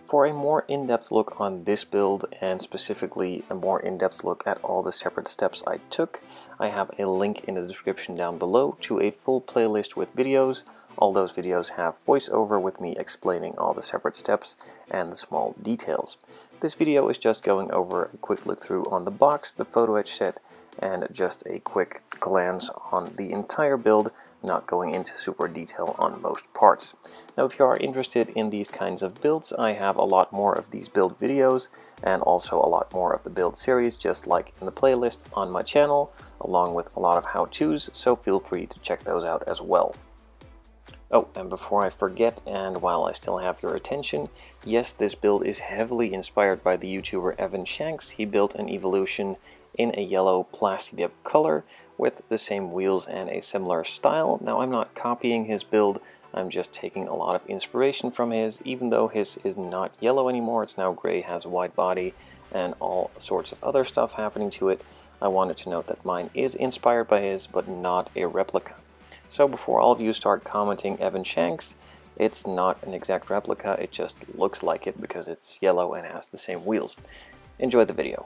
For a more in-depth look on this build, and specifically a more in-depth look at all the separate steps I took, I have a link in the description down below to a full playlist with videos. All those videos have voiceover with me explaining all the separate steps and the small details. This video is just going over a quick look through on the box, the photo etch set, and just a quick glance on the entire build, not going into super detail on most parts. Now, if you are interested in these kinds of builds, I have a lot more of these build videos and also a lot more of the build series, just like in the playlist on my channel, along with a lot of how-tos, so feel free to check those out as well. Oh, and before I forget, and while I still have your attention, yes, this build is heavily inspired by the YouTuber Evan Shanks. He built an Evolution in a yellow plastic dip color with the same wheels and a similar style. Now, I'm not copying his build, I'm just taking a lot of inspiration from his, even though his is not yellow anymore, it's now gray, has a wide body, and all sorts of other stuff happening to it. I wanted to note that mine is inspired by his, but not a replica. So before all of you start commenting Evan Shanks, it's not an exact replica, it just looks like it because it's yellow and has the same wheels. Enjoy the video.